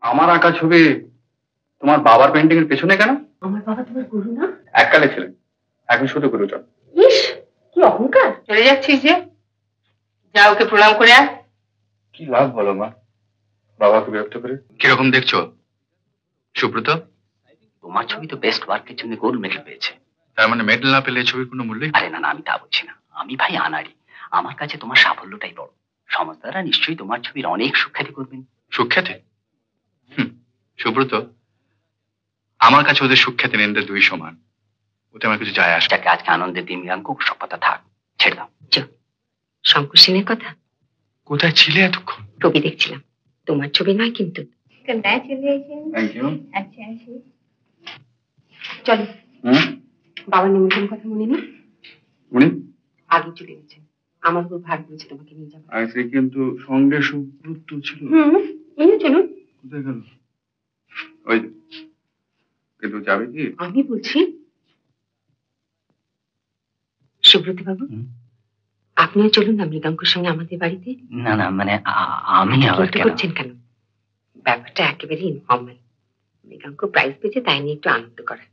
আমার আঁকা ছবি তোমার বাবার পেন্টিং এর পেছনে কেন? আমার বাবা তোমার গুরু না? এককালে ছিলেন, এখন শুধু গুরুজন। ইস, কি অহংকার! চলে যাচ্ছিস যে? যা, ওকে প্রণাম করে আয়। কি লাভ বলো মা, বাবাকে বিরক্ত করে? কিরকম দেখছো সুব্রত? তোমার ছবি তো বেস্ট ওয়ার্কের জন্য গোল্ড মেডেল পেয়েছে। তার মানে মেডেল না পেলে ছবির কোনো মূল্যই? আরে না না, আমি তা বলছি না। আমি ভাই আনাড়ি, আমার কাছে তোমার সাফল্যটাই বড়। সমাজদাররা নিশ্চয়ই তোমার ছবির অনেক সুখ্যাতি করবেন। সুখ্যাতি? সুব্রত, আমার কাছে ওদের সুখ্যাতি নিন্দে দুই সমান, ওতে আমার কিছু যায় আসে। যাকে আজকে আনন্দের দিন মৃগাঙ্ক, সব কথা থাক, ছেড়ে দাও। শঙ্কর সেনের কথা? কোথায় ছিলে এতক্ষণ? ছবি দেখছিলাম, তোমার ছবি নয় কিন্তু। Thank you. আচ্ছা, আসি। চলো। বাবার নিমন্ত্রণ কথা মনে নেই? উনি আগে চলে গেছেন, আমার উপর ভার করেছে তোমাকে নিয়ে যাবো। আজকে কিন্তু সঙ্গে সুব্রত ছিল। নিয়ে চলুন। কোথায় গেল? ওই কিন্তু যাবে কি? আমি বলছি সুব্রত বাবু, আপনিও চলুন না মৃগাঙ্কর সঙ্গে আমাদের বাড়িতে। না না, মানে আমি আবার কেন? করছেন কেন? ব্যাপারটা একেবারে ইনফর্মাল। মৃগাঙ্ক প্রাইজ পেয়েছে, তাই নিয়ে একটু আনন্দ করা।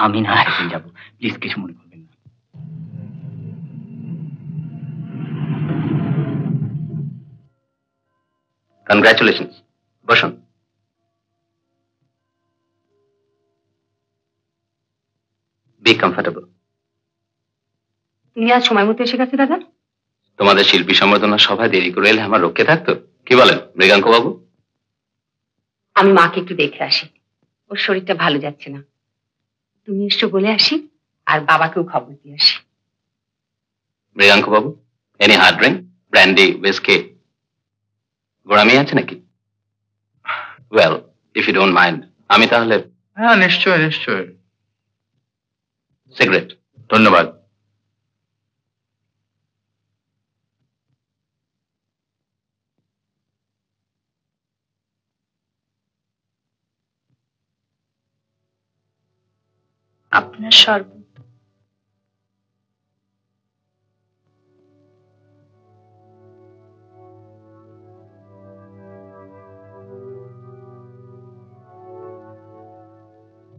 আমি না একদিন যাবো, প্লিজ কিছু মনে করবেন না। কনগ্রাচুলেশন, বসুন। B comfortable. তুমি আজ সময় মতো এসে গেছে দাদা। তোমাদের শিল্পী সম্বর্ধনা সভায় দেরি করে এলে আমার রক্ষে থাকতো? কি বলেন মৃগাঙ্ক বাবু? আমি মাকে একটু দেখে আসি, ওর শরীরটা ভালো যাচ্ছে না। তুমি এসো বলে আসি, আর বাবাকেও খবর দিয়ে আসি। মৃগাঙ্ক বাবু, any hard drink, brandy, whisky? গোড়ামি আছে নাকি? Well, if you don't mind, আমি তাহলে। হ্যাঁ, নিশ্চয় নিশ্চয়। সিগারেট? ধন্যবাদ। আপনার শরবত।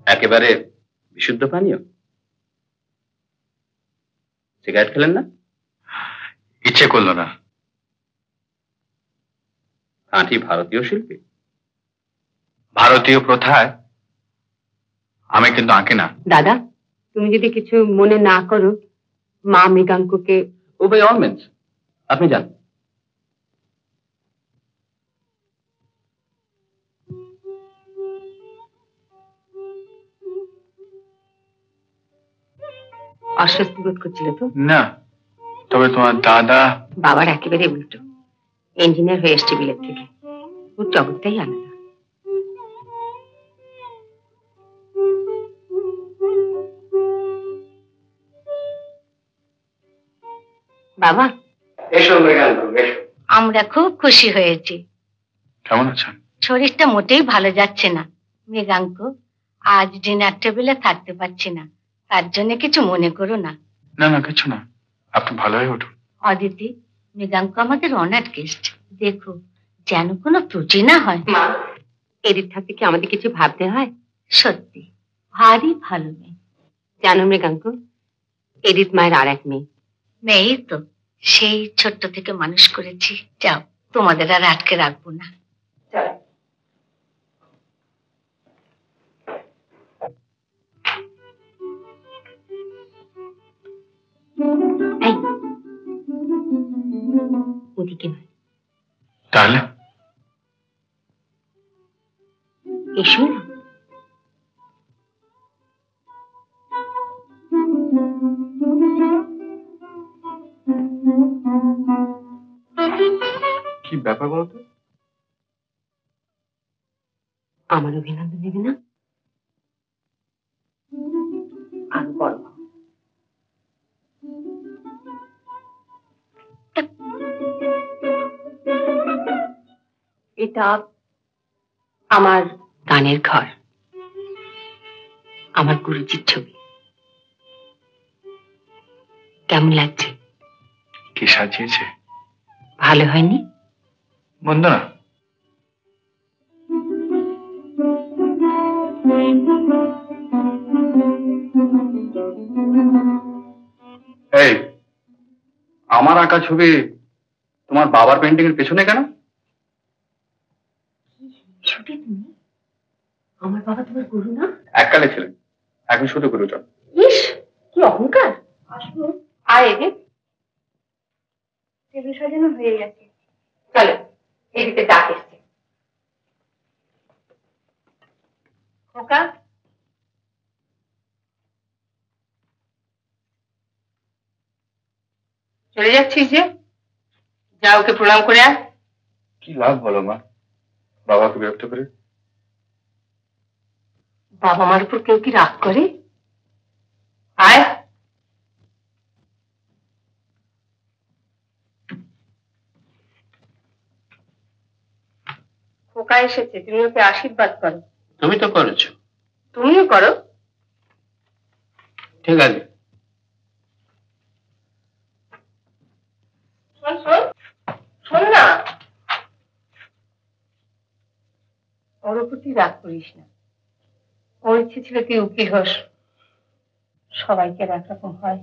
একেবারে বিশুদ্ধ পানীয়? সিগারেট খেলেন না? ইচ্ছে করলো না। খাঁটি ভারতীয় শিল্পী। ভারতীয় প্রথায় আমি কিন্তু আঁকি না। দাদা, তুমি যদি কিছু মনে না করো, মা মৃগাঙ্ককে। ও বাই অল মিনস, আপনি যান। অস্বস্তি বোধ করছিল তো? না, তবে তোমার দাদা। বাবার একেবারে উল্টো, ইঞ্জিনিয়ার হয়ে এসছে বিলেত থেকে। ওর জগৎটাই আলাদা। বাবা, এসো মৃগাঙ্ক, এসো। আমরা খুব খুশি হয়েছি। কেমন আছেন? শরীরটা মোটেই ভালো যাচ্ছে না। মৃগাঙ্ক, আজ ডিনার টেবিলে থাকতে পারছি না, তার জন্য কিছু মনে করো না। না না, কিছু না, আপনি ভালো হয়ে উঠুন। অদিতি, মৃগাঙ্ক আমাদের অনার্ড গেস্ট, দেখো যেন কোনো ত্রুটি না হয়। মা, এদিক থাকতে কি আমাদের কিছু ভাবতে হয়? সত্যি ভারী ভালো মেয়ে। জানো মৃগাঙ্ক, এডিথ মায়ের আর এক মেয়ে। মেয়েই তো, সেই ছোট্ট থেকে মানুষ করেছি। যাও, তোমাদের আর আটকে রাখবো না। এই, ওদিকে নয়। তাহলে এসো না। কি ব্যাপার বলতো? আমার অভিনন্দন নেবে না? আরো বড় হও। এটা আমার গানের ঘর, আমার গুরুজির ছবি। কেমন লাগছে? কি সাজিয়েছে? ভালো হয়নি? মন্দ না। এই আমার আঁকা ছবি তোমার বাবার পেন্টিং এর পেছনে কেন? ছুটি তুমি? আমার বাবা তোমার গুরু না? এককালে ছিলেন, এখন শুধু গুরুজন। ইস, কি অহংকার। আসবো? আয় এদিক। টেবিল সাজানো হয়ে গেছে, চলো এদিকে ডাক এসছে। খোকা, চলে যাচ্ছিস যে? যা ওকে প্রণাম করে আয়। কি লাভ বলো মা, বাবাকে বিরক্ত করে? বাবা মার উপর কেউ কি রাগ করে? আয়। খোকা এসেছে, তুমি ওকে আশীর্বাদ করো। তুমি তো করেছো। তুমিও করো। ঠিক আছে। শোন শোন, শোন না, ওর উপর তুই রাগ করিস না। ওর ইচ্ছে ছিল তুই উকিল হোস, সবাইকে আর একরকম হয়।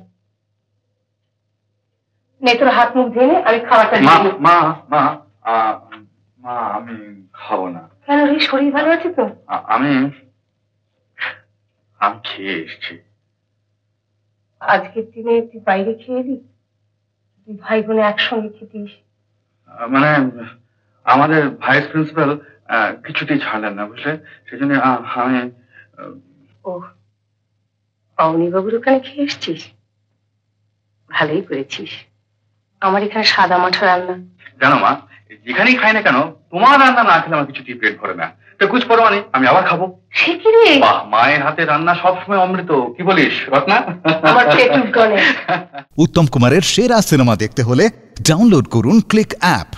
নে তোর হাত মুখ ধুয়ে নে, আমি খাবারটা মা দিয়ে দিই। মা মা মা আমি খাবো না। কেন রে, শরীর ভালো আছে তো? আমি আমি খেয়ে এসছি। আজকের দিনে তুই বাইরে খেয়ে এলি? তুই ভাই বোনে একসঙ্গে খেতিস। মানে আমাদের ভাইস প্রিন্সিপাল কিছুতেই ছাড়লেন না, বুঝলে? সেজন্য আমি ও, পাওনি বাবুর ওখানে খেয়ে এসছিস? ভালোই করেছিস। আমার এখানে সাদা মাঠা রান্না। জানো মা, যেখানেই খাই না কেন তোমার রান্না না খেলে আমার কিছুতেই পেট ভরে না। তো কুছ পরোয়া নেই, আমি আবার খাবো। সে কি রে? বাহ, মায়ের হাতে রান্না সবসময় অমৃত, কি বলিস রত্না? আমার পেটুক গনে। উত্তম কুমারের সেরা সিনেমা দেখতে হলে ডাউনলোড করুন ক্লিক অ্যাপ।